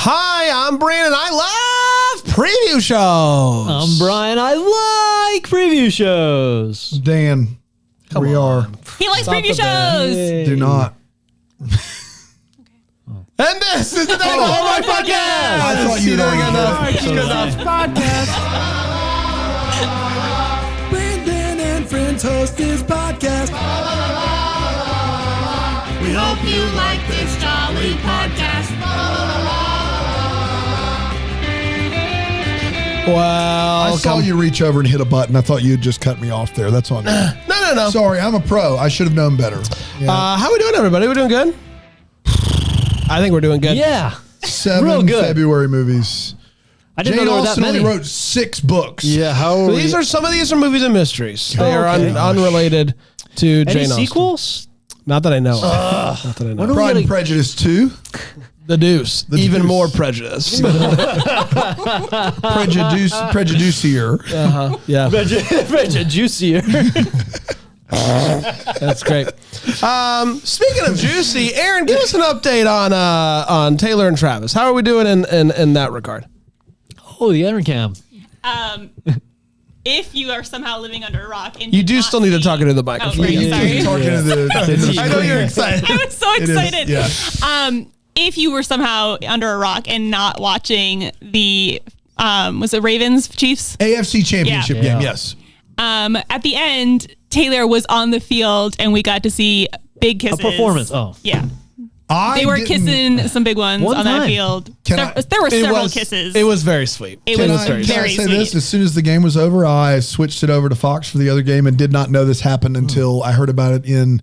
Hi, I'm Brandon. I love preview shows. I'm Brian. I like preview shows. Dan, we are. He likes preview shows. Do not. And this is the my podcast. I thought you were enough podcast. Brandon and friends host this podcast. We hope you like this jolly podcast. Well, I saw you reach over and hit a button. I thought you'd just cut me off there. That's on me. No. Sorry, I'm a pro. I should have known better. Yeah. How we doing, everybody? We doing good? I think we're doing good. Yeah. 7 real good. February movies. I didn't Jane know there were that Austen many. only wrote 6 books. Yeah. How are Some of these are movies and mysteries. They are okay. unrelated to any Jane Austen. sequels? Not that I know. Not that I know. Pride and Prejudice 2. The Deuce. Even Deuce. more prejudice. Prejudice-ier. Yeah, Juicier. that's great. Speaking of juicy, Aaron, give us an update on Taylor and Travis. How are we doing in that regard? Oh, the Entercam. If you are somehow living under a rock and You did do not still need to see- talk into the Oh, microphone. great, Yeah. sorry. Talking to the I know you're excited. I was so It is, excited. yeah. If you were somehow under a rock and not watching the was it Ravens Chiefs? AFC Championship Yeah. game, Yeah. yes. At the end, Taylor was on the field and we got to see big kisses. performance. Oh. Yeah. I They were didn't- kissing some big ones One on that time. field. Can There were several kisses. It was very sweet. It Can was I, very can I say sweet. this? As soon as the game was over, I switched it over to Fox for the other game and did not know this happened until I heard about it in,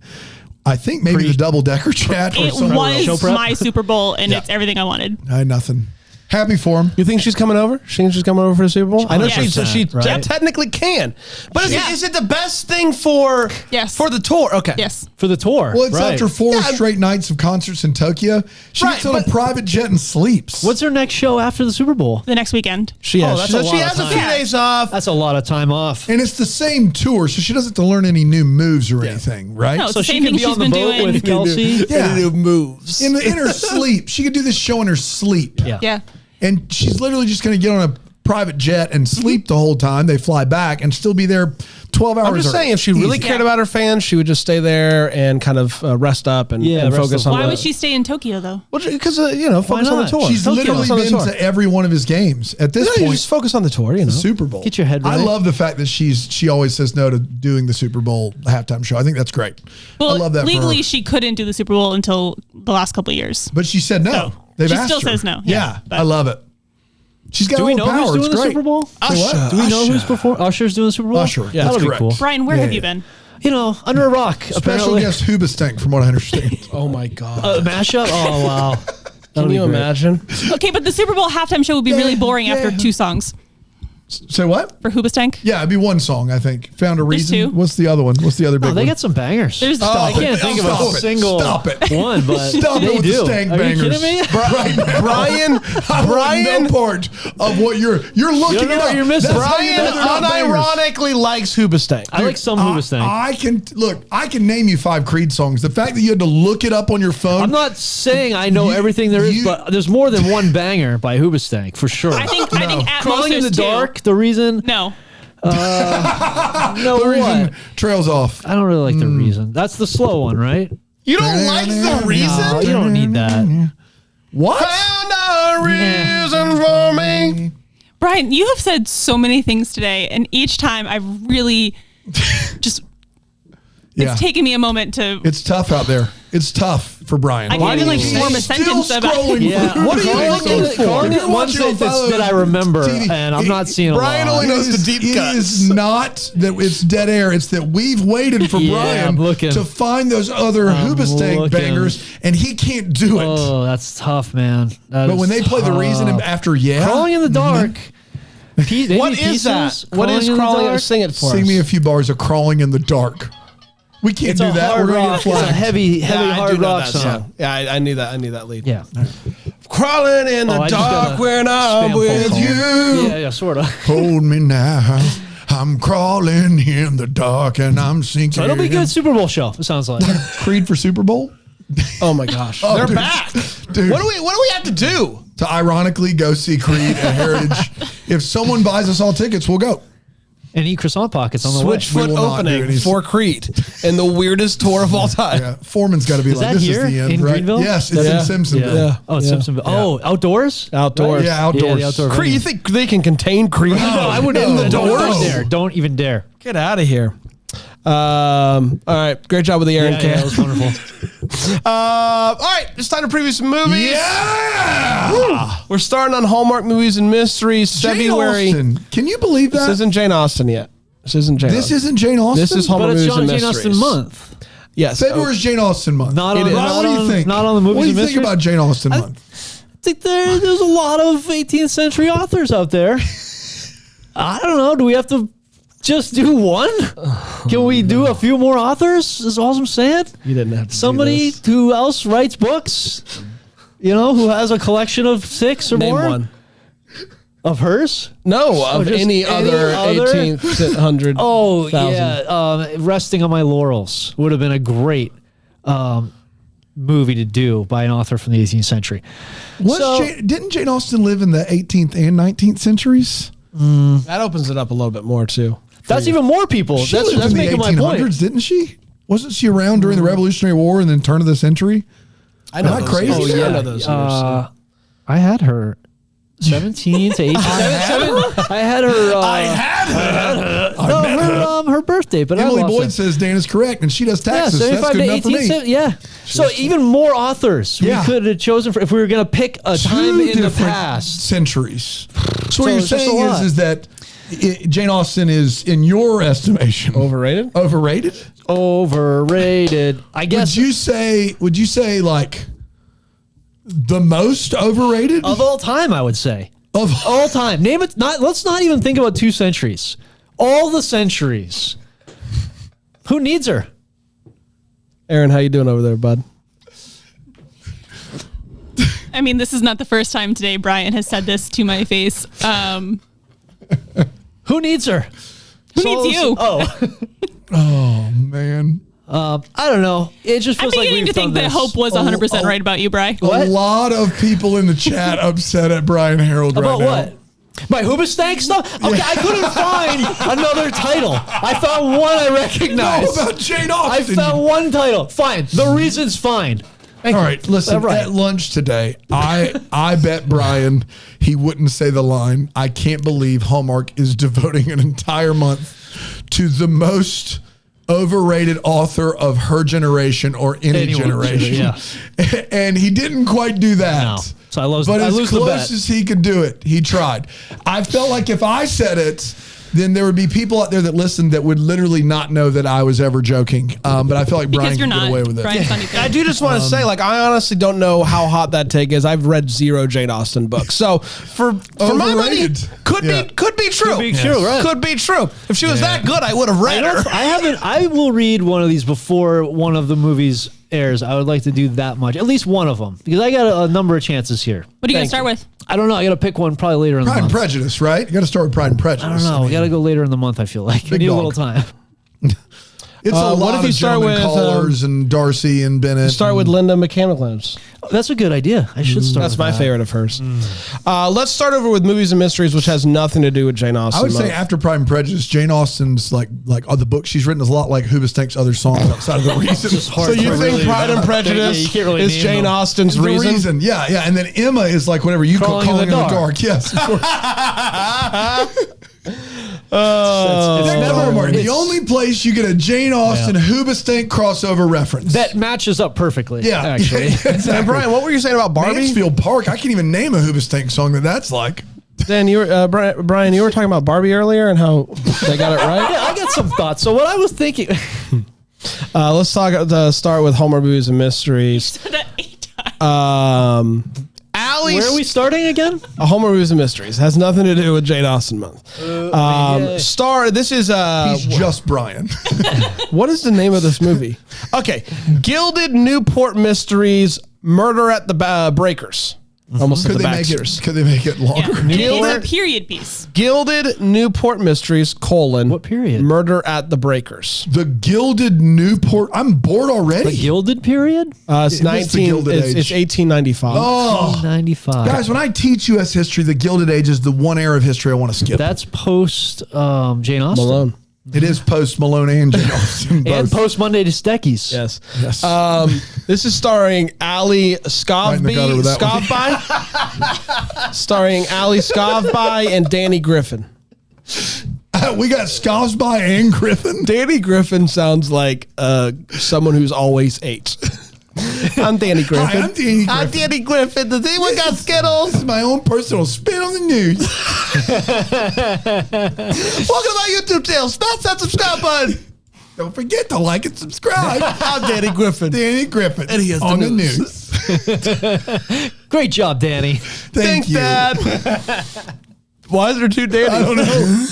I think maybe the double decker chat or It something. was my Super Bowl and it's everything I wanted. I had nothing. Happy for him. You think she's coming over? She think she's coming over for the Super Bowl? I know she 100%, right? technically can. But Yeah. is it the best thing for Yes. for the tour? Okay. Yes. For the tour. Well, it's right. after 4 straight nights of concerts in Tokyo. She Right, gets on a but- private jet and sleeps. What's her next show after the Super Bowl? The next weekend. She has. that's so a she lot of has a time. few Yeah. days off. That's a lot of time off. And it's the same tour, so she doesn't have to learn any new moves or anything, right? No, it's So the she same could thing be on she's the been boat doing. with Kelsey. Yeah. New moves. In her sleep. She could do this show in her sleep. Yeah. Yeah. And she's literally just going to get on a private jet and sleep the whole time. They fly back and still be there 12 hours. I'm just early. saying, if she really Easy. cared about her fans, she would just stay there and kind of rest up and rest focus up. on Why the... would she stay in Tokyo though? Because, focus on the not? tour. She's Focus literally on the been tour. to every one of his games at this No, you point. just focus on the tour, you know. Super Bowl. Get your head I right. love the fact that she always says no to doing the Super Bowl halftime show. I think that's great. Well, I love that. legally, for her. she couldn't do the Super Bowl until the last couple of years. But she said no. No. They've She asked still her. says no. Yeah, Yeah, but- I love it. She's got Do all we the know power. who's doing It's the great. Super Bowl? Say what? Do we know who's Usher. before? Usher's doing the Super Bowl? Usher. Yeah, That'll that's be correct. cool. Brian, where Yeah, have you yeah. been? You know, under a rock. Special apparently. guest Hoobastank, from what I understand. Oh, my God. Mashup? Oh, wow. Can That'll you be great. imagine? Okay, but the Super Bowl halftime show would be really boring after yeah. 2 songs Say what? for Hoobastank. Yeah, it'd be one song, I think. Found a There's reason. 2. What's the other one? What's the other big Oh, they one? got some bangers. There's I Stop can't it. think of Stop a it. single Stop it. one, but Stop they it with do. the stank Are bangers. you kidding me? Right now. Brian, I want Brian, no part of what you're looking You don't know it what up. you're missing. That's how you Brian know they're not bangers. unironically likes Hoobastank. I like some Hoobastank. I can name you 5 Creed songs. The fact that you had to look it up on your phone. I'm not saying I know everything there is, but there's more than one banger by Hoobastank for sure. I think at Crawling most in the there's 2. Dark, the reason. No. No, the reason what? trails off. I don't really like the reason. That's the slow one, right? You don't like the reason? No, you don't need that. What? Found a reason for me. Brian, you have said so many things today, and each time I've really just Yeah. it's taken me a moment to It's tough out there. It's tough for Brian. I can't even like He's form a still sentence about scrolling it. Yeah. through What are you Creed looking songs at? for. Calling If it you're one watching on sentence Follow that I remember, TV, and I'm not seeing a Brian lot. only knows the deep It cuts. is not that it's dead air. It's that we've waited for Yeah, Brian I'm looking. to find those other Hoobastank looking. bangers, and he can't do it. Oh, that's tough, man. That But is when they play the reason tough. after Yeah, Crawling in the Dark. What is that? What is crawling? Sing it for sing us. me a few bars of Crawling in the Dark. We can't It's do a that. hard We're going to rock. get It's a flagged. heavy I do hard know rock that song. Yeah, I knew that. I knew that lead. Yeah. Crawling in the I just dark got a when I'm spam with phone call. you. Yeah, sort of. Hold me now. I'm crawling in the dark and I'm sinking. So it'll be a good Super Bowl show, it sounds like. Creed for Super Bowl? Oh my gosh, Oh, they're dude. back. Dude. What do we have to do? to ironically go see Creed at Heritage. If someone buys us all tickets, we'll go. And eat croissant pockets on the Switchfoot We will not do opening any- for Creed in the weirdest tour of all time. Yeah, Foreman's got to be like, that this here is the end, in right? Greenville? Yes, it's Yeah. in Simpsonville. Yeah. Oh, it's Yeah. Simpsonville. Oh, outdoors? Outdoors. Yeah, outdoors. Yeah, the outdoor Creed, venue. you think they can contain Creed? No, I wouldn't. No, in the no. doors. Don't dare. Don't even dare. Get out of here. All right. Great job with the Aaron Yeah, Cam. that was wonderful. All right. It's time to preview some movies. Yeah! We're starting on Hallmark Movies and Mysteries, Jane February. Austen. Can you believe This that? isn't Jane Austen yet. This isn't Jane This Austen. isn't Jane Austen? This is Hallmark But it's Movies and Jane Mysteries. Austen month. Yes. February's Jane Austen month. Not on, It is. not What do you on- think? Not on the movies What do you and think mysteries? about Jane Austen month? I think there's a lot of 18th century authors out there. I don't know. Do we have to just do one? Can we do a few more authors? Is all I'm saying. You didn't have to do Somebody this. who else writes books, who has a collection of 6 or Name more one. of hers. No, of just any other other? 18th hundred. Oh, thousand. yeah. Resting on My Laurels would have been a great movie to do by an author from the 18th century. Didn't Jane Austen live in the 18th and 19th centuries? That opens it up a little bit more too. That's even more people. She That's lived in the making my 1800s, point. didn't she? Wasn't she around during the Revolutionary War and then turn of the century? I know Am I those crazy? years. Oh, I yeah. know those years. I had her 17 to 18. I had her. Her birthday, but Emily I lost Boyd it. says Dan is correct, and she does Yeah, taxes. That's 75 good to enough for 18. me. Yeah. So even more authors Yeah. we could have chosen if we were going to pick a time Two in the different past. centuries. So what So you're it's just a saying lot. is that Jane Austen is, in your estimation, Overrated? overrated? Overrated. I guess Would you say like the most overrated of all time, I would say. of All time. Name it. Let's not even think about 2 centuries. All the centuries. Who needs her? Aaron, how you doing over there, bud? I mean, this is not the first time today Brian has said this to my face. Who needs her? Who needs you? Oh, Oh man. I don't know. It just I'm feels like beginning we've to think done that this. Hope was 100% right about you, Bri. What? A lot of people in the chat upset at Brian Harold About right now. what? My Hoobastank stuff? Okay, I couldn't find another title. I found one I No, recognized. about Jane I Austen. found one title. Fine. The reason's fine. All right, listen. Right. At lunch today, I bet Brian he wouldn't say the line. I can't believe Hallmark is devoting an entire month to the most overrated author of her generation or any Anyone, generation. yeah. And he didn't quite do that. No. So I lose, But I as lose the close bet. as he could do it, he tried. I felt like if I said it, then there would be people out there that listened that would literally not know that I was ever joking. But I feel like Brian Because you're can get not. away with it. Brian's not either. I do just want to say, like, I honestly don't know how hot that take is. I've read 0 Jane Austen books, so for my money, Overrated. could Yeah. be true. Could be true, right. Could be true. If she was that good, I would have read her. I haven't. I will read one of these before one of the movies airs. I would like to do that much, at least one of them, because I got a number of chances here. What are you going Thank to start with? I don't know. I got to pick one probably later in the Pride and month. Prejudice, right? You got to start with Pride and Prejudice. I don't know. We got to go later in the month. I feel like I Big need a dog. little time. It's a what lot if of you start gentlemen with, callers and Darcy and Bennett. Start with Linda McCandless. That's a good idea. I should start. That's with my that. favorite of hers. Let's start over with Movies and Mysteries, which has nothing to do with Jane Austen. I would say month. after Pride and Prejudice, Jane Austen's like all the books she's written is a lot like Hoobastank's other songs outside of the reason. So you think Pride and Prejudice you can't really is name Jane them. Austen's the reason? reason. Yeah, yeah. And then Emma is like whatever you call Crawling in Calling the in the Dark. Dark. Yes, of course. It's That's never Hallmark. The it's- only place you get a Jane Austen Hoobastank crossover reference. that matches up perfectly. yeah, actually. exactly. And Brian, what were you saying about Barbie? Mansfield Park. I can't even name a Hoobastank song that's like. Dan, you were Brian, you were talking about Barbie earlier and how they got it right. Yeah, I got some thoughts. So what I was thinking. Let's start with Hallmark Movies and Mysteries. Said that 8 times. Allie's Where are we starting again? Hallmark Movies and Mysteries has nothing to do with Jane Austen month. This is He's just Brian. what is the name of this movie? Okay, Gilded Newport Mysteries: Murder at the Breakers. Almost said Could the they make Baxters. it? Could they make it longer? It's a period piece. Gilded Newport Mysteries, What period? Murder at the Breakers. The Gilded Newport. I'm bored already. The Gilded period? It's What's the 19. Gilded It's Age? 1895. Oh, 95. guys, when I teach U.S. history, the Gilded Age is the one era of history I want to skip. That's post Jane Austen. Malone. It is post Malone and Jane Austen. And both. post Monday to Steckies. Yes. Yes. This is starring Ali Right in the gutter with that one. Scovby. Starring Ali Scovby and Danny Griffin. We got Scosby and Griffin. Danny Griffin sounds like someone who's always ate. I'm Danny Griffin. Hi, I'm Danny I'm Griffin. Danny Griffin. Does anyone got Skittles? This is my own personal spin on the news. Welcome to my YouTube channel. Smash that subscribe button. Don't forget to like and subscribe. I'm Danny Griffin. Danny Griffin. And he has the on the news. news. Great job, Danny. Thank Thanks, you. Dad. Why is there two Dannys? I don't know. You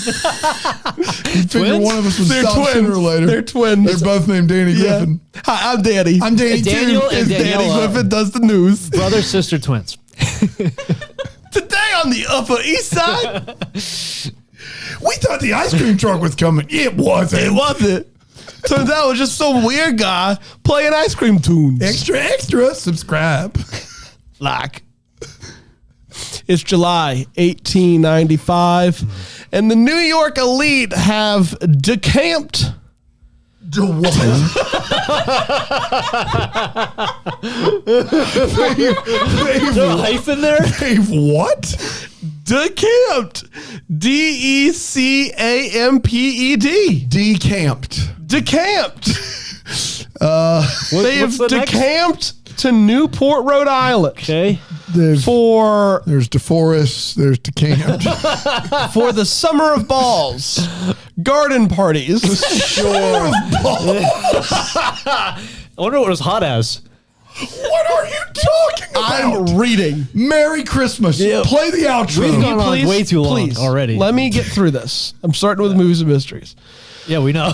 figure Twins? one of us would They're stop twins. sooner or later. They're twins. They're both named Danny Yeah. Griffin. Hi, I'm Danny. I'm Danny Daniel too. and It's Danny Daniela. Griffin does the news. Brother, sister, twins. Today on the Upper East Side, We thought the ice cream truck was coming. It wasn't. it wasn't. Turns out it was just some weird guy playing ice cream tunes. Extra, extra. Subscribe. Like, it's July 1895, and the New York elite have decamped. What? Is there a hyphen there? Dave, what? Decamped. DECAMPED. Decamped. Decamped. They have what's the next? decamped to Newport, Rhode Island. Okay. There's For DeForest. There's decamped. for the summer of balls, garden parties. I wonder what it was hot as. What are you talking about? I'm reading. Merry Christmas. Play the outro. We've gone on way too long please, already. Let me get through this. I'm starting with movies and mysteries. Yeah, we know.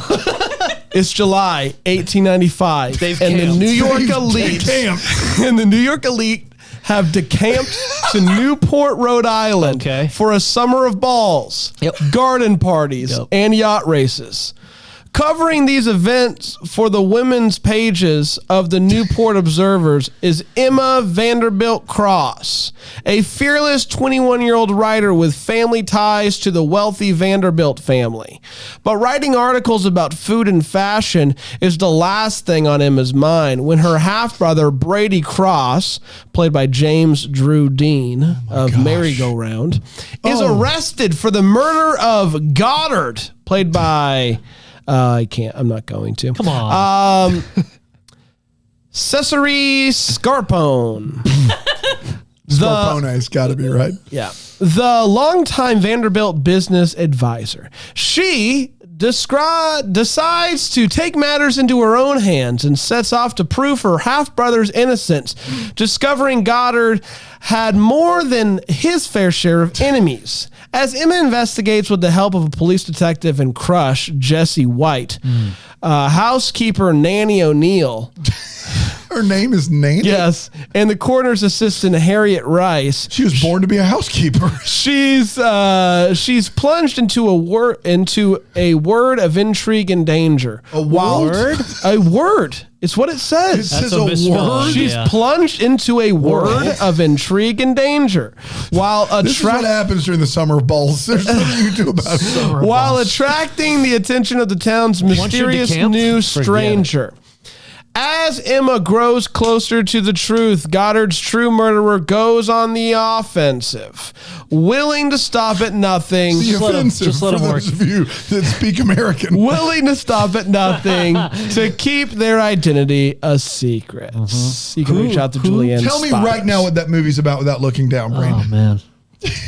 It's July 1895, They've and the camped. New York They've elite decamped. and the New York elite have decamped to Newport, Rhode Island Okay. for a summer of balls, Yep. garden parties, Yep. and yacht races. Covering these events for the women's pages of the Newport Observers is Emma Vanderbilt Cross, a fearless 21-year-old writer with family ties to the wealthy Vanderbilt family. But writing articles about food and fashion is the last thing on Emma's mind when her half-brother Brady Cross, played by James Drew Dean of Merry Go Round, is arrested for the murder of Goddard, played by... I'm not going to. Come on. Cesare Scarpone. Scarpone's got to be right. Yeah. The longtime Vanderbilt business advisor. She decides to take matters into her own hands and sets off to prove her half-brother's innocence, discovering Goddard had more than his fair share of enemies. As Emma investigates with the help of a police detective and crush, Jesse White, housekeeper Nanny O'Neill, Her name is Nanny. yes, and the coroner's assistant Harriet Rice, She was born to be a housekeeper. she's plunged into a word of intrigue and danger. A word? A word. It's what it says. It says a a misspelling. word. She's Yeah. plunged into a word of intrigue and danger while This is what happens during the summer balls. There's nothing you can do about it. while attracting the attention of the town's you're mysterious decamped, new forget it. stranger. As Emma grows closer to the truth, Goddard's true murderer goes on the offensive, willing to stop at nothing. The let him- offensive just let for him those of you that speak American. Willing to stop at nothing to keep their identity a secret. You can reach out to Julianne. Tell me Spires. right now what that movie's about without looking down, Oh, Brandon. man.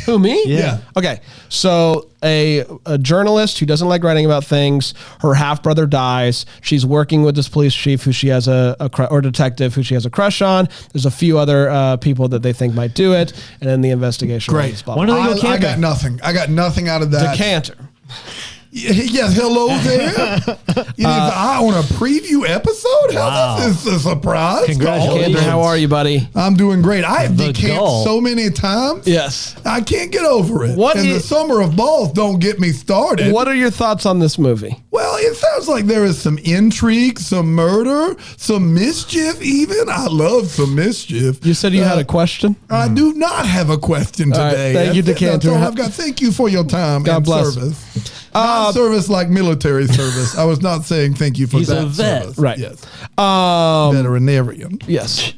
Who, me? Yeah. Okay, so a journalist who doesn't like writing about things, her half brother dies. She's working with this police chief who she has or detective who she has a crush on. There's a few other people that they think might do it, and then the investigation. Great. runs, blah, When blah, do they go I camping? got nothing. I got nothing out of blah. that. Decanter. Yes, hello there. On a preview episode? Wow. This is a surprise. Congratulations. Kander, how are you, buddy? I'm doing great. I have The decamped goal. so many times. Yes. I can't get over it. What and the is- Summer of Balls don't get me started. What are your thoughts on this movie? Well, it sounds like there is some intrigue, some murder, some mischief even. I love some mischief. You said you had a question? I do not have a question All right, today. thank you, That's it. That's Decanter. all I've got. Thank you for your time God and bless. service. Not service like military service. I was not saying thank you for He's that a vet. service. Right. Yes. Um, Veterinarian. yes.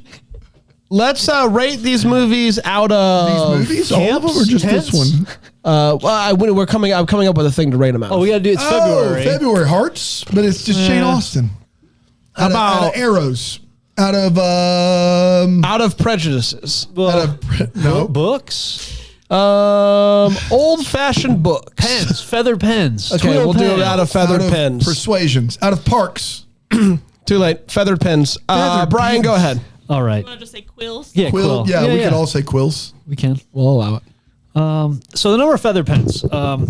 Let's rate these movies out of These movies, all of them, or just camps? this one? I'm coming up with a thing to rate them out. Oh, we got to do it's February. February Hearts, but it's just Shane Austen. Out about- of Arrows? Out of Out of Prejudices. no. Books, Old fashioned books. pens, feather pens. Okay, twill we'll do pens. it out of feathered out of pens. Persuasions. Out of Parks. Too late. Feathered pens. Feathered Brian, pens. go ahead. All right. Want to just say quills? Yeah, Quill. quill. Yeah, we could all say quills. we can. We'll allow it. So the number of feather pens, of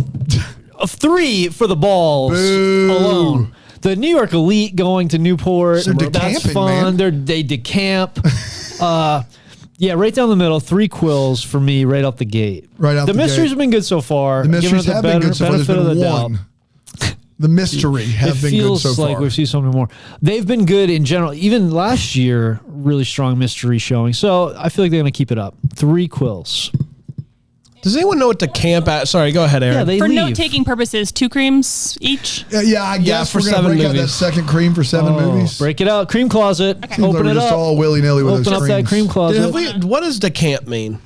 3 for the balls Boo. alone. The New York Elite going to Newport. They're That's decamping, fun. man. They decamp. Yeah, right down the middle. 3 quills for me right out the gate. Right out the the mysteries gate. have been good so far. The mysteries Giving it have the been good so far. There's benefit of been the doubt. one. The mystery have It been good feels so like far. we've seen something more. They've been good in general. Even last year, really strong mystery showing. So I feel like they're going to keep it up. 3 quills. Does anyone know what to camp at? Sorry, go ahead, Aaron. Yeah, they For leave. note-taking purposes, 2 creams each. Yeah, I guess for we're going 7 to break out that movies. second cream for 7 movies. Break it out. Cream closet. Seems like Open we're it just up. all willy-nilly with Open those up that cream creams. closet. What does decamp mean?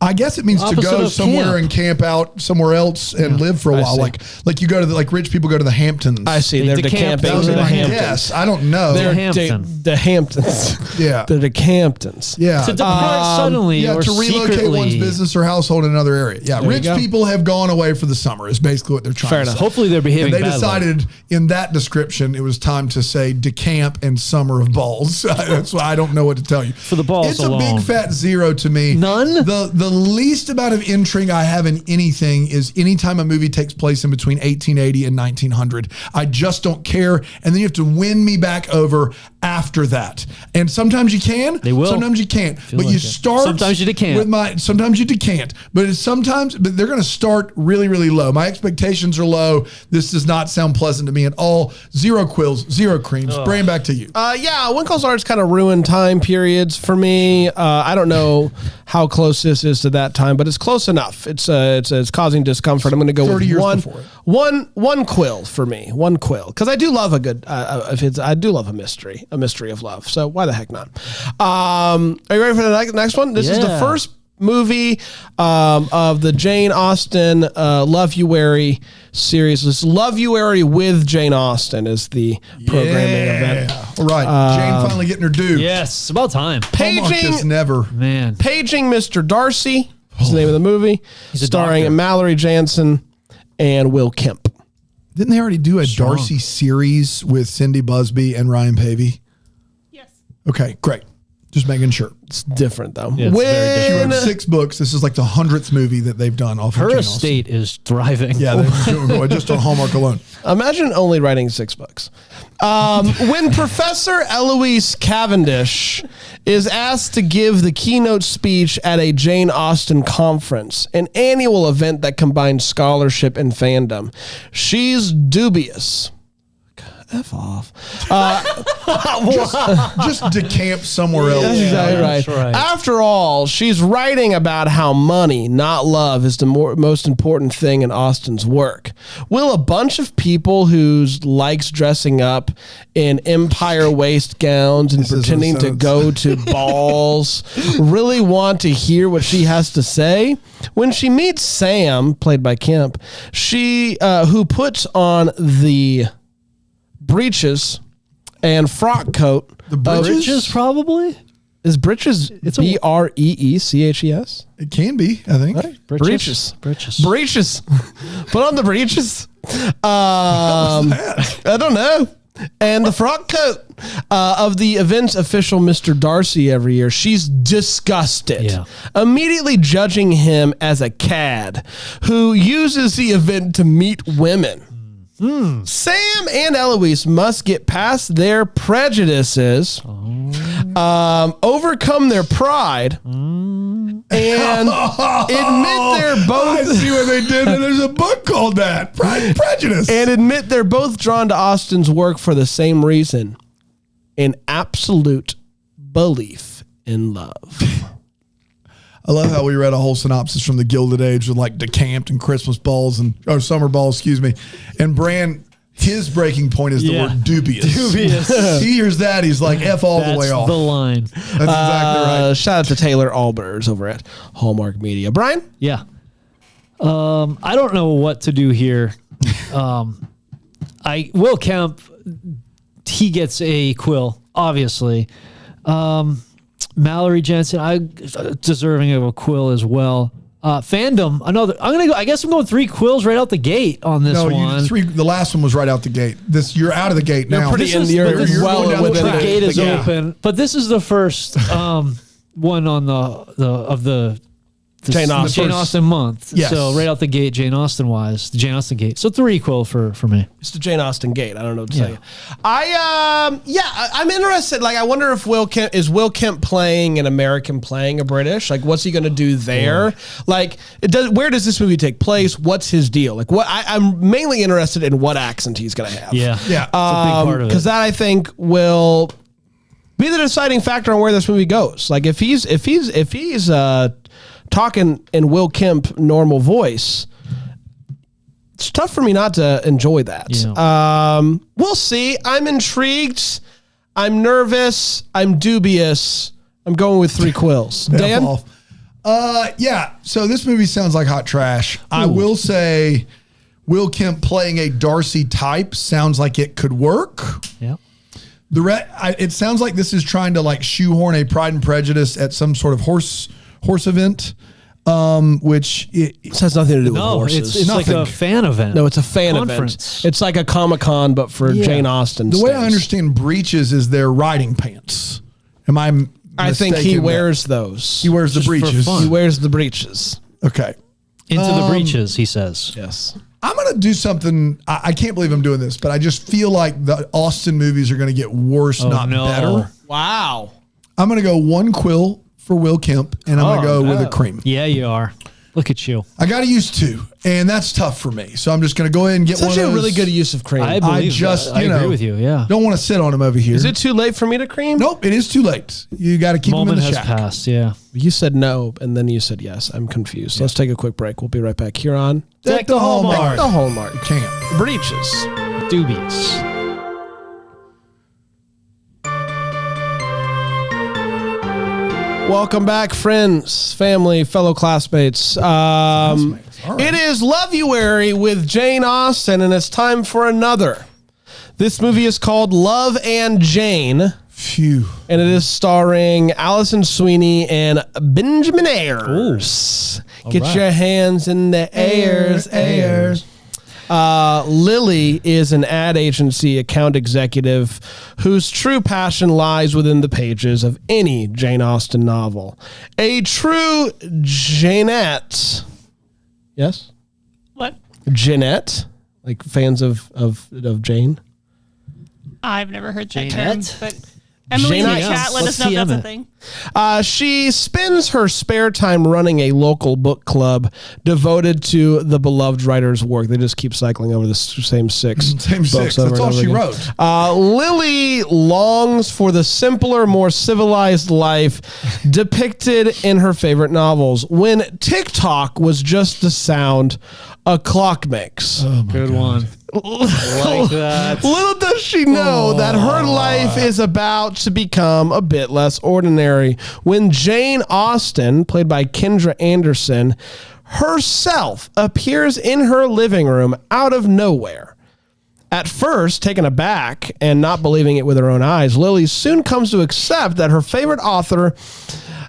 I guess it means to Opposite go of somewhere camp. and camp out somewhere else and live for a I while. see. Like you go to like rich people go to the Hamptons. I see. They They're decamp decamping down to to the the Hamptons. Yes, I don't know. They're Hampton. the Hamptons. Yeah. They're the Camptons. Yeah. To depart suddenly Yeah, or to relocate secretly. one's business or household in another area. Yeah, you rich go. people have gone away for the summer is basically what they're trying Fair to enough. say. Hopefully they're behaving And they badly. decided in that description it was time to say decamp and summer of balls. That's why I don't know what to tell you. For the balls it's alone. a big fat 0 to me. None? The least amount of intrigue I have in anything is anytime a movie takes place in between 1880 and 1900. I just don't care. And then you have to win me back over after that. And sometimes you can. They will. Sometimes you can't. But like you it. start Sometimes you decant. with sometimes you decant, but but they're going to start really, really low. My expectations are low. This does not sound pleasant to me at all. 0 quills, 0 creams. Bring back to you. Yeah, Winkle's Arts kind of ruined time periods for me. I don't know how close this is to that time, but it's close enough. It's causing discomfort. I'm going to go 30 with years one, before it. one quill for me. One quill because I do love a good. I do love a mystery of love. So why the heck not? Are you ready for the next one? This is the Yeah. first movie of the Jane Austen Love-You-Wary series. This Love-You-Wary with Jane Austen is the programming event. All right. Jane finally getting her due. Yes, it's about time. Hallmark just Paging, never. Man. Paging Mr. Darcy is the name of the movie, a starring doctor. Mallory Jansen and Will Kemp. Didn't they already do a Darcy series with Cindy Busby and Ryan Pavey? Yes. Okay, great. Just making sure. It's different though. Yeah, it's very She When wrote 6 books. This is like the 100th movie that they've done off Her of Jane Austen. estate is thriving. Yeah, they're doing just on Hallmark alone. Imagine only writing 6 books. When Professor Eloise Cavendish is asked to give the keynote speech at a Jane Austen conference, an annual event that combines scholarship and fandom, she's dubious. F off. Just decamp somewhere else. That's exactly that's right. right. After all, she's writing about how money, not love, is the most important thing in Austen's work. Will a bunch of people who likes dressing up in empire waist gowns and This isn't pretending a to sentence. go to balls really want to hear what she has to say? When she meets Sam, played by Kemp, who puts on the breeches and frock coat. The breeches? Riches, probably. Is breeches It's a- Breeches? It can be, I think. Breeches. Breeches. Breeches. Put on the breeches. I don't know. And the frock coat of the event's official Mr. Darcy every year. She's disgusted. Yeah. Immediately judging him as a cad who uses the event to meet women. Sam and Eloise must get past their prejudices, overcome their pride, and admit they're I both see what they did. And there's a book called that, Pride and Prejudice. and admit they're both drawn to Austen's work for the same reason: an absolute belief in love. I love how we read a whole synopsis from the Gilded Age with like decamped and Christmas balls or summer balls, excuse me. And Bran, his breaking point is the Yeah. word dubious. Dubious. He hears that, he's like, F all the way off. the line. That's exactly right. Shout out to Taylor Albers over at Hallmark Media. Brian? Yeah. I don't know what to do here. Will Kemp, he gets a quill, obviously. Mallory Jensen, deserving of a quill as well. Fandom, another. I guess I'm going 3 quills right out the gate on this one. The last one was right out the gate. You're out of the gate now. pretty This in is- the you're earth going well down within the track. gate is gate. open, but this is the first one on the Jane Austen. Austen month. Yes. So right out the gate, Jane Austen wise, the Jane Austen gate. So 3 quill for me. It's the Jane Austen gate. I don't know what to tell you. I'm interested. Like, I wonder if Will Kemp playing an American playing a British? Like, what's he going to do there? Like, where does this movie take place? What's his deal? Like, I'm mainly interested in what accent he's going to have. Yeah. It's a big part of it. Because that, I think, will be the deciding factor on where this movie goes. Like, if he's talking in Will Kemp normal voice, it's tough for me not to enjoy that. Yeah. We'll see. I'm intrigued. I'm nervous. I'm dubious. I'm going with 3 quills. Dan? F off. Yeah. So this movie sounds like hot trash. I will say Will Kemp playing a Darcy type sounds like it could work. Yeah. It sounds like this is trying to like shoehorn a Pride and Prejudice at some sort of horse event, which This has nothing to do with No, horses. it's like Nothing. a fan event. No, it's a fan Conference. event. It's like a Comic-Con, but for Jane Austen. the way I stays. understand breeches is their riding pants. Am I? I think he mistaken wears those. He wears the Just for breeches. fun. He wears the breeches. Okay. Into the breaches, he says. Yes. I'm going to do something. I can't believe I'm doing this, but I just feel like the Austen movies are going to get worse, not no. better. Wow. I'm going to go 1 quill for Will Kemp, and I'm going to go with a cream. Yeah, you are. Look at you. I got to use 2, and that's tough for me. So I'm just going to go ahead and get It's one of actually a those. really good use of cream. I believe just, that. I you know, agree with you. Yeah. Don't want to sit on him over here. Is it too late for me to cream? Nope, it is too late. You got to keep him in Moment the has shack. passed. Yeah. You said no, and then you said yes. I'm confused. Let's take a quick break. We'll be right back here on Deck the Hallmark. The Hallmark. Can't. Breeches. Dubious. Welcome back, friends, family, fellow classmates. All right. It is Love-uary with Jane Austen, and it's time for another. This movie is called Love and Jane, Phew. and it is starring Allison Sweeney and Benjamin Ayers. Get right. your hands in the Ayers. Lily is an ad agency account executive whose true passion lies within the pages of any Jane Austen novel. A true Jeanette. Yes? What? Jeanette? Like fans of Jane? I've never heard that term, Jeanette? but Emily in the Jeanette. chat, let Let's us know if TM that's a it. thing. She spends her spare time running a local book club devoted to the beloved writer's work. They just keep cycling over the same 6 Same books 6. over That's and all over she again. wrote. Lily longs for the simpler, more civilized life depicted in her favorite novels when TikTok was just the sound a clock makes. Good one. Like that. Little does she know that her life is about to become a bit less ordinary when Jane Austen, played by Kendra Anderson, herself appears in her living room out of nowhere. At first, taken aback and not believing it with her own eyes, Lily soon comes to accept that her favorite author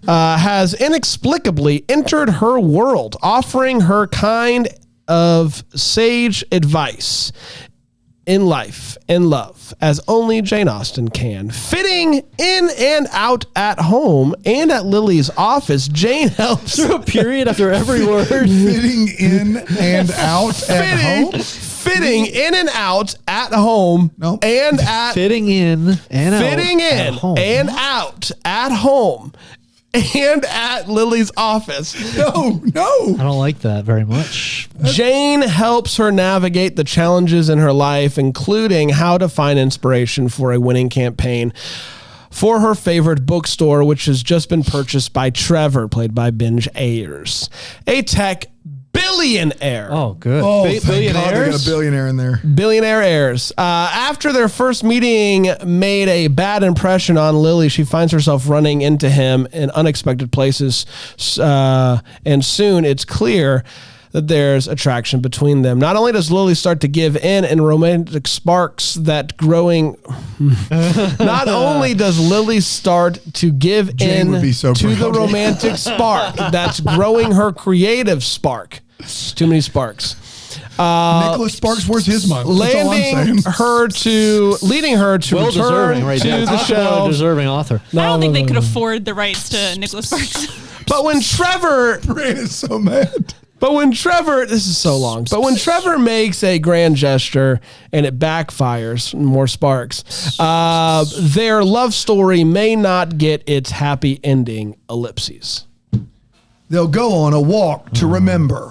has inexplicably entered her world, offering her kind of sage advice in life and love as only Jane Austen can. Fitting in and out at home and at Lily's office, Jane helps Through a period after every word. Fitting in and out at home. fitting in and out at home and at Fitting in and fitting out at in home. and out at home and at Lily's office. No. I don't like that very much. Jane helps her navigate the challenges in her life, including how to find inspiration for a winning campaign for her favorite bookstore, which has just been purchased by Trevor, played by Binge Ayers, a tech billionaire. Oh, good. Oh, thank God they got Billionaires? a billionaire in there. Billionaire heirs. After their first meeting made a bad impression on Lily, she finds herself running into him in unexpected places. And soon it's clear that there's attraction between them. Not only does Lily start to give in romantic sparks that growing... Not only does Lily start to give Jane would be so to the proud. romantic spark that's growing her creative spark. Too many sparks. Nicholas Sparks, where's his month? That's all I'm Leading saying. her to Well return deserving right to there. the Talk about a shelves. deserving author. I don't think they could afford the rights to Nicholas Sparks. But when Trevor, Brand is so mad. this is so long. But when Trevor makes a grand gesture and it backfires, more sparks, their love story may not get its happy ending. Ellipses. They'll go on a walk to remember.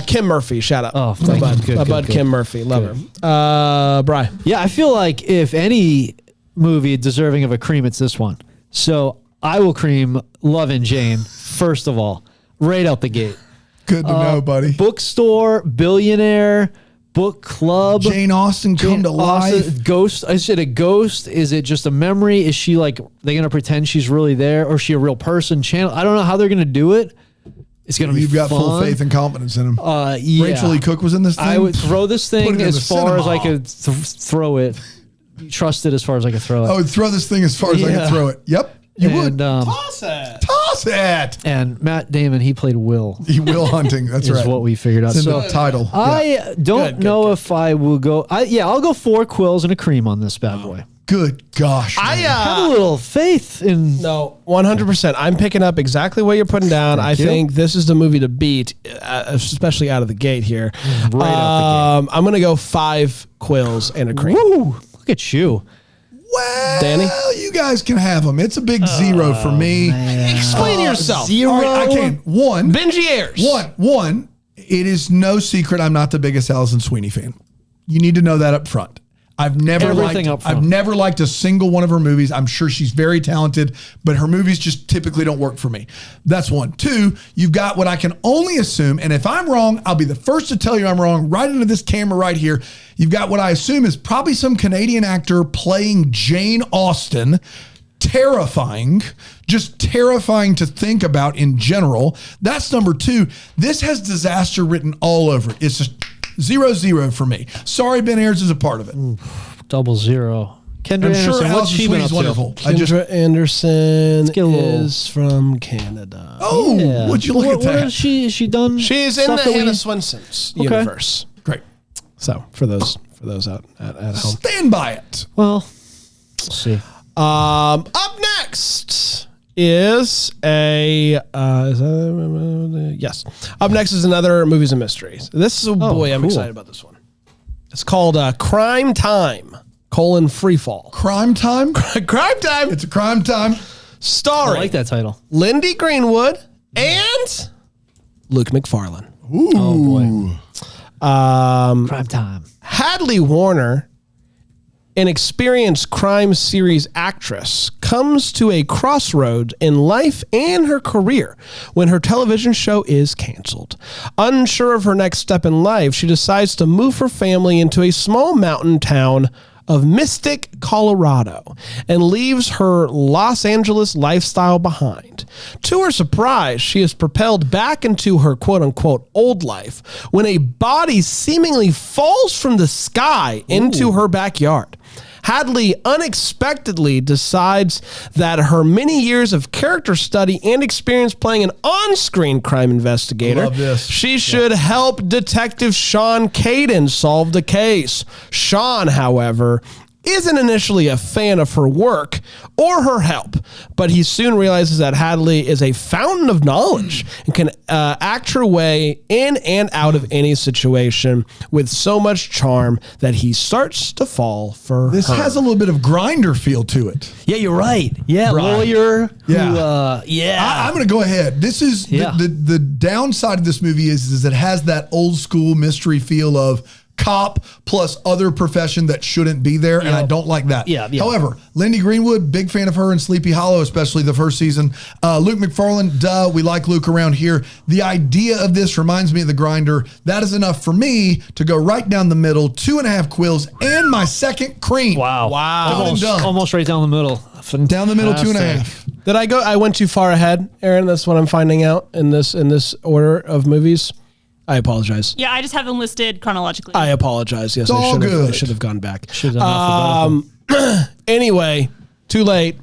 Kim Murphy, shout out. Oh, thank my you. bud, Good, my good, bud good. Kim Murphy, love her. Bri. Yeah, I feel like if any movie deserving of a cream, it's this one. So I will cream Love and Jane, first of all, right out the gate. Good to know, buddy. Bookstore, billionaire, book club. Jane Austen come to life. Ghost. Is it a ghost? Is it just a memory? Is she like, they going to pretend she's really there? Or is she a real person? Channel? I don't know how they're going to do it. It's going to be You've got fun. full faith and confidence in him. Yeah. Rachel E. Cook was in this thing. I would throw this Put it thing in as the far as I cinema. could throw it. Trust it as far as I could throw it. I would throw this thing as far as I Yeah. could throw it. Yep, you would. Toss it. Toss it. And Matt Damon, he played Will. He will hunting. That's Is right. what we figured out. It's in So the title. I don't Good, know if I will go. I'll go 4 quills and a cream on this bad boy. Good gosh. I man. Have a little faith in. No, 100%. I'm picking up exactly what you're putting down. I you. think this is the movie to beat, especially out of the gate here. Right out I'm going to go 5 quills and a cream. Woo! Look at you. Well, Danny? you guys can have them. It's a big 0 for me. Explain yourself. 0. All right, I can. One. Benji Ayers. One. It is no secret I'm not the biggest Alison Sweeney fan. You need to know that up front. I've never Everything up front. I've never liked a single one of her movies. I'm sure she's very talented, but her movies just typically don't work for me. That's one. 2, you've got what I can only assume, and if I'm wrong, I'll be the first to tell you I'm wrong right into this camera right here. You've got what I assume is probably some Canadian actor playing Jane Austen. Terrifying, just terrifying to think about in general. That's number 2. This has disaster written all over it. It's just 0-0 for me. Sorry, Ben Ayers is a part of it. 0. Kendra I'm sure Anderson, what's Alison she been up Sweeney's to? wonderful. I just Kendra Anderson get a little- is from Canada. would you look at What that? has she done? She's in stuff the that we- Hannah Swanson's universe. Great. So for those out at home. Stand by it. Well, we'll see. Up next is yes. Up next is another movies and mysteries. This is I'm cool. excited about this one. It's called Crime Time: Freefall. Crime time. Crime Time, It's a crime time. I starring like that title. Lindy Greenwood and Luke McFarlane. Oh boy. Prime time. Hadley Warner, an experienced crime series actress, comes to a crossroads in life and her career when her television show is canceled. Unsure of her next step in life, she decides to move her family into a small mountain town of Mystic, Colorado, and leaves her Los Angeles lifestyle behind. To her surprise, she is propelled back into her quote-unquote old life when a body seemingly falls from the sky into her backyard. Hadley unexpectedly decides that her many years of character study and experience playing an on-screen crime investigator, Love this. she should help Detective Sean Caden solve the case. Sean, however, isn't initially a fan of her work or her help, but he soon realizes that Hadley is a fountain of knowledge and can act her way in and out of any situation with so much charm that he starts to fall for This her. has a little bit of Grinder feel to it. Yeah, you're right. Yeah, Right. lawyer. Who, Yeah. I'm going to go ahead. This is Yeah. the downside of this movie is it has that old school mystery feel of cop plus other profession that shouldn't be there, and I don't like that. Yeah. However, Lindy Greenwood, big fan of her in Sleepy Hollow, especially the first season. Luke McFarlane, we like Luke around here. The idea of this reminds me of The Grinder. That is enough for me to go right down the middle, 2.5 quills, and my second cream. Wow. Almost done. Almost right down the middle. Down the middle, Fantastic. 2.5. Did I go? I went too far ahead, Aaron. That's what I'm finding out in this order of movies. I apologize. Yeah, I just have them listed chronologically. I apologize. Yes, all I good. should have gone back. Should have done alphabetical. Anyway, too late.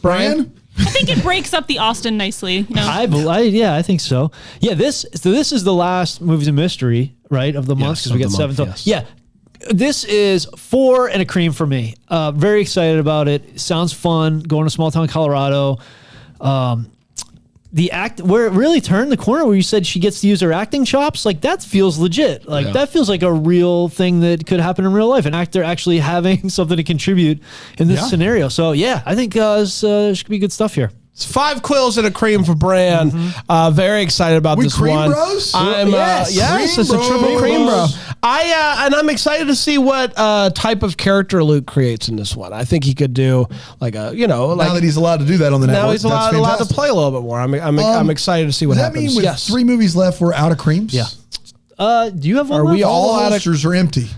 Brian? I think it breaks up the Austin nicely. You know? I think so. Yeah, this is the last Movies and Mystery, right, of the month, Yes, because we of got the 7 month, total. yes. Yeah, this is 4 and a cream for me. Very excited about it. Sounds fun. Going to small town Colorado. The act where it really turned the corner, where you said she gets to use her acting chops, like that feels legit. Like that feels like a real thing that could happen in real life. An actor actually having something to contribute in this scenario. So yeah, I think this should be good stuff here. It's 5 quills and a cream for Bran. Very excited about We this cream one. bros? I'm Yes. yes, Cream it's a triple bros. cream bro. And I'm excited to see what type of character Luke creates in this one. I think he could do like a Now that he's allowed to do that on the network, now he's allowed that's to fantastic. play a little bit more. I'm excited to see what Does that happens. mean with Yes. 3 movies left, we're out of creams? Yeah. Do you have one? Are we left? all All out the of- holsters are empty.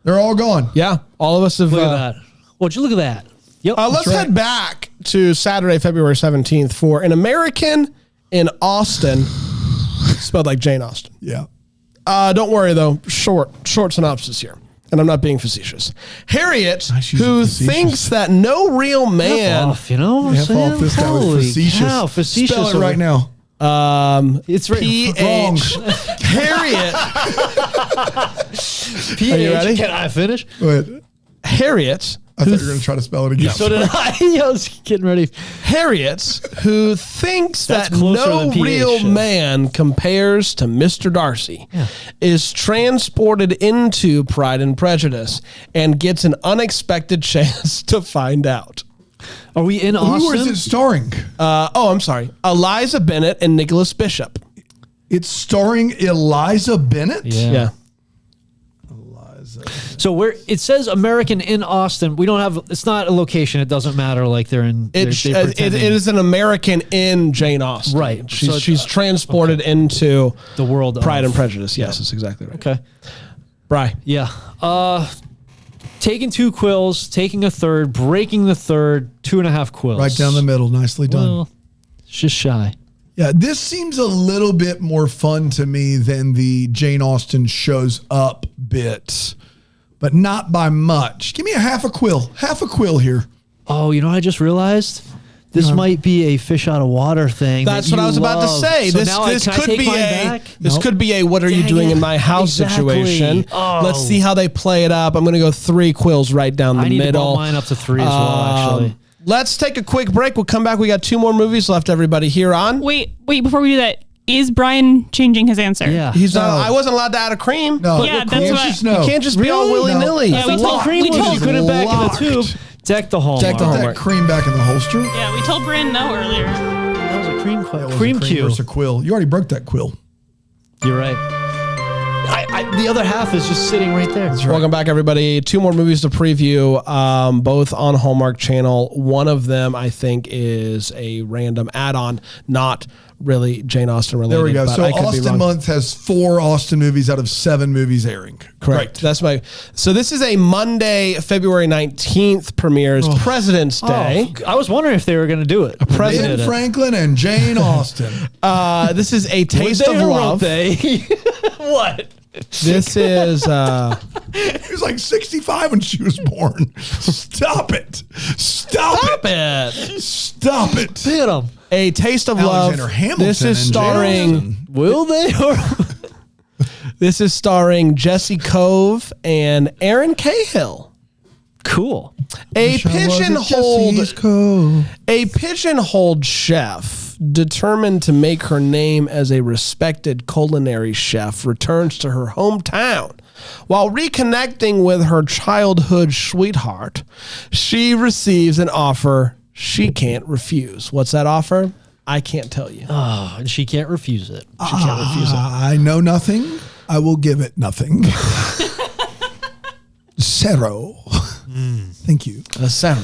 They're all gone. Yeah, all of us have. Look at that. Would you look at that? Yep. Let's right. head back to Saturday, February 17th for An American in Austin, spelled like Jane Austen. Yeah. Don't worry though, short synopsis here, and I'm not being facetious. Harriet, Nice use of who facetious. thinks that no real man, off, you know what I'm Half saying? off this guy with Holy facetious. cow, facetious. Spell it right now. It's right. Wrong. Harriet, Are you ready? Can I finish? Wait, Harriet, I thought you were going to try to spell it again. So did I. I was getting ready. Harriet, who thinks That's that closer no than PH real should. man compares to Mr. Darcy, is transported into Pride and Prejudice and gets an unexpected chance to find out. Are we in Who Austin? is it starring? I'm sorry. Eliza Bennett and Nicholas Bishop. It's starring Eliza Bennett? Yeah. So where it says American in Austin, we don't have. It's not a location. It doesn't matter. Like they're in. It is an American in Jane Austen. Right. She's, So- she's transported into the world. Pride of, and Prejudice. Yes, that's exactly right. Okay. Bri. Yeah. Taking 2 quills, taking a third, breaking the third, 2.5 quills. Right down the middle. Nicely done. Well, it's just shy. Yeah, this seems a little bit more fun to me than the Jane Austen shows up bit, but not by much. Give me a half a quill. Half a quill here. Oh, you know what I just realized? This might be a fish out of water thing. That's that what I you was about to love. say. So This now this can I could take be mine a back? this Nope. could be a what are you Dang doing it. in my house Exactly. situation. Oh. Let's see how they play it up. I'm going to go 3 quills right down the I need to middle. bump mine up to 3 as well, actually. Let's take a quick break. We'll come back. We got 2 more movies left. Everybody here on. Wait, before we do that, is Brian changing his answer? Yeah. He's not. No. I wasn't allowed to add a cream. No, Yeah, the that's cream what- just no. You can't just be all Really? willy nilly. Yeah, we So told- cream we was told- you put it back Locked. in the tube. Deck the hallmark. Deck the Put hallmark. that cream back in the holster. Yeah, we told Bryn no earlier. That was a cream quill. That was a Cream cue. versus a quill. You already broke that quill. You're right. The other half is just sitting right there. Welcome back, everybody. 2 more movies to preview, both on Hallmark Channel. One of them, I think, is a random add-on, not really Jane Austen related. There we go. but So I could be Austin wrong. month has 4 Austin movies out of 7 movies airing. Correct. That's my. So this is a Monday, February 19th premieres, President's Day. Oh, I was wondering if they were going to do it. President- Ben Franklin and Jane Austen. This is A Taste of They or won't Love. they? What? This is He was like 65 when she was born. Stop it. Stop it. Stop it. Hit them. A Taste of Alexander Love. Hamilton This is and Jane starring. Austen. Will they? Or This is starring Jesse Cove and Aaron Cahill. Cool. A pigeonholed chef determined to make her name as a respected culinary chef returns to her hometown. While reconnecting with her childhood sweetheart, she receives an offer she can't refuse. What's that offer? I can't tell you. Oh, and she can't refuse it. She can't refuse it. I know nothing. I will give it nothing. Zero. Thank you. Zero.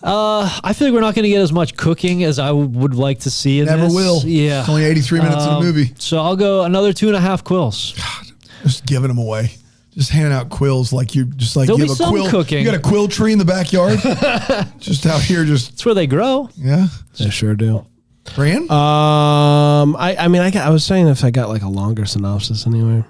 I feel like we're not going to get as much cooking as I would like to see in Never this. will. Yeah. It's only 83 minutes in the movie. So I'll go another 2.5 quills. Just giving them away. Just handing out quills like you just like There'll you be have a some quill. cooking. You got a quill tree in the backyard. Just out here, just That's where they grow. yeah. They sure do. Fran? I was saying if I got like a longer synopsis anyway.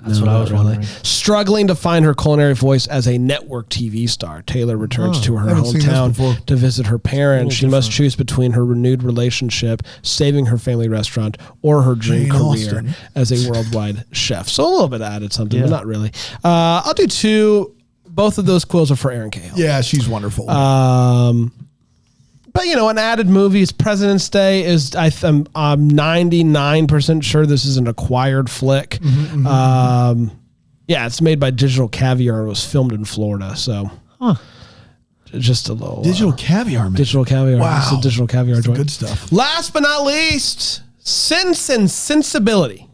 That's what I was wondering. Struggling to find her culinary voice as a network TV star, Taylor returns to her haven't seen this hometown before. to visit her parents. She must choose between her renewed relationship, saving her family restaurant, or her dream Jane career Austen. as a worldwide chef. So a little bit added something, but Yeah. not really. I'll do 2. Both of those quills are for Erin Cahill. Yeah, she's wonderful. But an added movie is President's Day. I'm 99% sure this is an acquired flick. It's made by Digital Caviar and was filmed in Florida. So, just a little Digital Caviar, man. Digital Caviar. Wow. It's a Digital Caviar joint. Good stuff. Last but not least, Sense and Sensibility.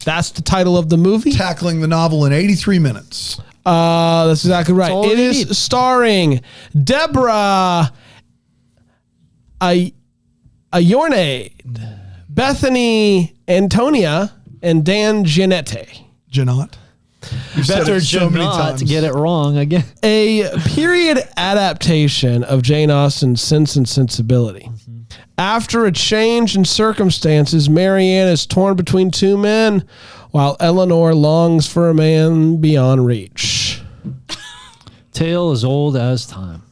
That's the title of the movie. Tackling the novel in 83 minutes. That's exactly right. all It we is need. starring Deborah Ayornade, Bethany Antonia, and Dan Giannetti. Janot. You've said Better it so many not times. to get it wrong again. A period adaptation of Jane Austen's Sense and Sensibility. After a change in circumstances, Marianne is torn between 2 men, while Eleanor longs for a man beyond reach. Tale as old as time.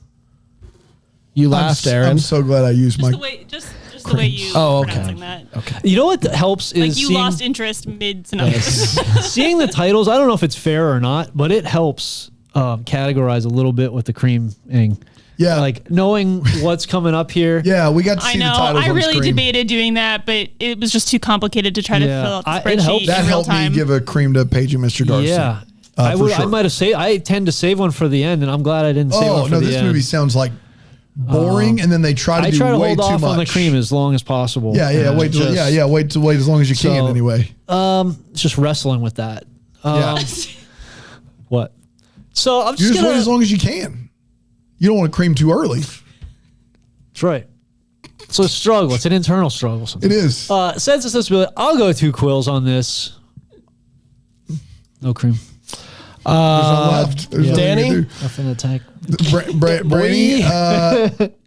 You laughed, Aaron. I'm so glad I used my. Just the way you Oh, okay. pronouncing that. You know what helps Like is you seeing, lost interest mid synopsis. seeing the titles. I don't know if it's fair or not, but it helps categorize a little bit with the creaming. Yeah. Like knowing what's coming up here. Yeah, we got to I see the know. titles I on really screen. debated doing that, but it was just too complicated to try to Yeah. fill out the It spreadsheet helped. in That real helped time. me give a cream to Paige and Mr. Darcy. Yeah. For I sure. might have saved. I tend to save one for the end, and I'm glad I didn't save Oh one for no, the this end. movie sounds like boring, and then they try to I do try to way hold too off much. on the cream as long as possible. Yeah, wait as long as you can. So- Anyway, Just wrestling with that. yeah, What? So I'm you just just gonna. wait as long as you can. You don't want to cream too early. That's right. So it's a struggle. It's an internal struggle. It is. Sense and Sensibility. I'll go 2 quills on this. No cream. There's no left. There's nothing Danny? you can do. Nothing to tank. Brady,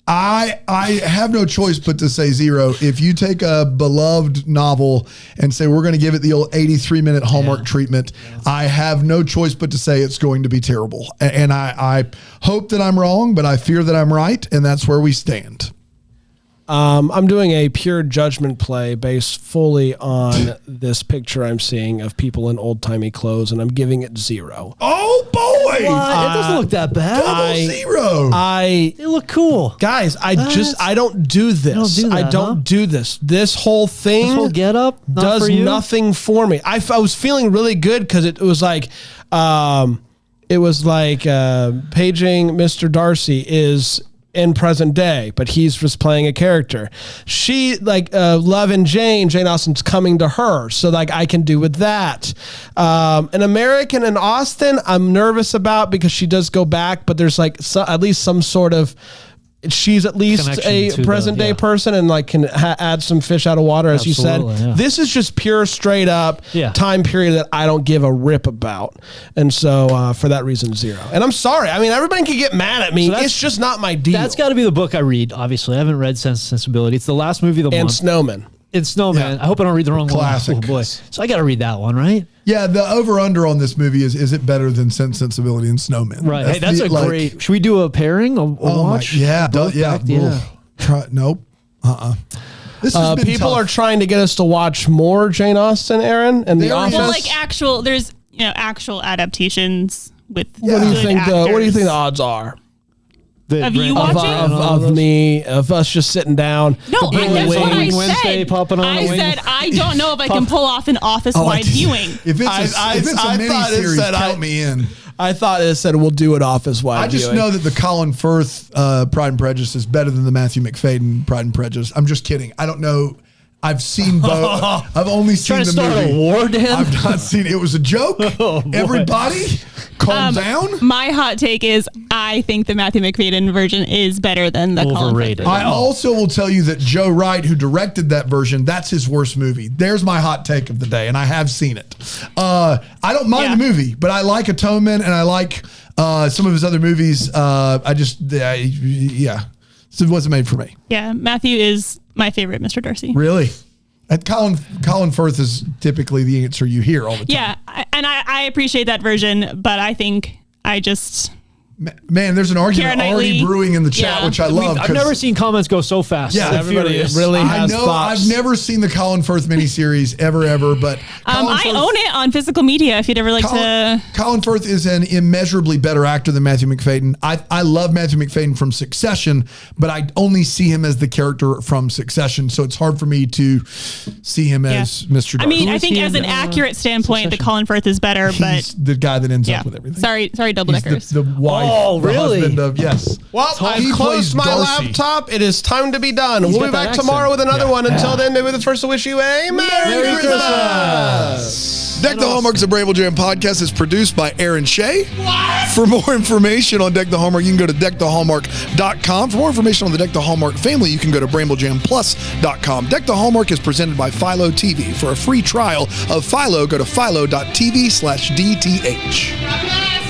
I have no choice but to say 0. If you take a beloved novel and say we're going to give it the old 83-minute Hallmark treatment, I have no choice but to say it's going to be terrible. And I hope that I'm wrong, but I fear that I'm right, and that's where we stand. I'm doing a pure judgment play based fully on this picture I'm seeing of people in old-timey clothes, and I'm giving it 0. Oh boy! It doesn't look that bad. Double 0. They look cool. Guys, I don't do this. You don't do that, I don't huh? do this. This whole thing This whole get up does nothing for me. I was feeling really good because it was like, paging Mr. Darcy is in present day, but he's just playing a character. She Love and Jane Austen's coming to her, so like I can do with that. An American in Austen, I'm nervous about because she does go back, but there's like at least some sort of. She's at least Connection a to the- present day yeah. person and like can add some fish out of water, as you Absolutely, said. yeah. This is just pure, straight up Yeah. time period that I don't give a rip about, and so for that reason, 0. And I'm sorry. I mean, everybody can get mad at me. that's- It's just not my deal. That's got to be the book I read. Obviously, I haven't read Sense and Sensibility. It's the last movie of the and month. Snowman. It's Snowman. I hope I don't read the wrong Classic. one. Oh boy. So I got to read that one, right? Yeah, the over/under on this movie is it better than Sense, Sensibility, and Snowman? Right. Hey, that's the, a great. Should we do a pairing? A watch? Yeah, Both yeah, back? Yeah. Nope. This has been People tough. are trying to get us to watch more Jane Austen, Aaron, and The There is- Office. Well, there's actual adaptations with. What do you good think? What do you think actors. the odds are? Of you Brandon- watching? of us just sitting down. No, that's what I Wednesday said. popping on I a wing. said I don't know if I can pull off an office-wide viewing. If it's I a thought it mini-series, said count me in. I thought it said we'll do it office-wide. I just know that the Colin Firth Pride and Prejudice is better than the Matthew McFadyen Pride and Prejudice. I'm just kidding. I don't know. I've seen both. I've only seen Trying to the start movie. a war, Dan? I've not seen it. It was a joke. Everybody, calm down. My hot take is I think the Matthew McFadyen version is better than the Colin Firth Overrated. version. I also will tell you that Joe Wright, who directed that version, that's his worst movie. There's my hot take of the day, and I have seen it. I don't mind Yeah. the movie, but I like Atonement, and I like some of his other movies. So it wasn't made for me. Yeah, Matthew is my favorite Mr. Darcy. Really? And Colin Firth is typically the answer you hear all the time. Yeah, I appreciate that version, but I think I just... Man, there's an argument Keira already Knightley. brewing in the chat, Yeah. which I love. I've 'cause never seen comments go so fast. Yeah, I'm everybody furious. really I has know thoughts. I've never seen the Colin Firth miniseries ever, but Colin I Firth- own it on physical media if you'd ever like to... Colin Firth is an immeasurably better actor than Matthew McFadyen. I love Matthew McFadyen from Succession, but I only see him as the character from Succession, so it's hard for me to see him as Mr. Darcy. I mean, I is think he as in, an accurate standpoint, the Succession? Colin Firth is better, but... he's the guy that ends Yeah. up with everything. Sorry, double He's deckers. the wife, Oh, the really? husband of, yes. Well, He I've plays closed my Darcy. laptop. It is time to be done. We'll got be that back tomorrow with accent. another Yeah. one. Until then, maybe the first to wish you a Merry Christmas. Deck the Hallmark is a Bramble Jam podcast. It's produced by Aaron Shea. For more information on Deck the Hallmark, you can go to deckthehallmark.com. For more information on the Deck the Hallmark family, you can go to bramblejamplus.com. Deck the Hallmark is presented by Philo TV. For a free trial of Philo, go to philo.tv/DTH.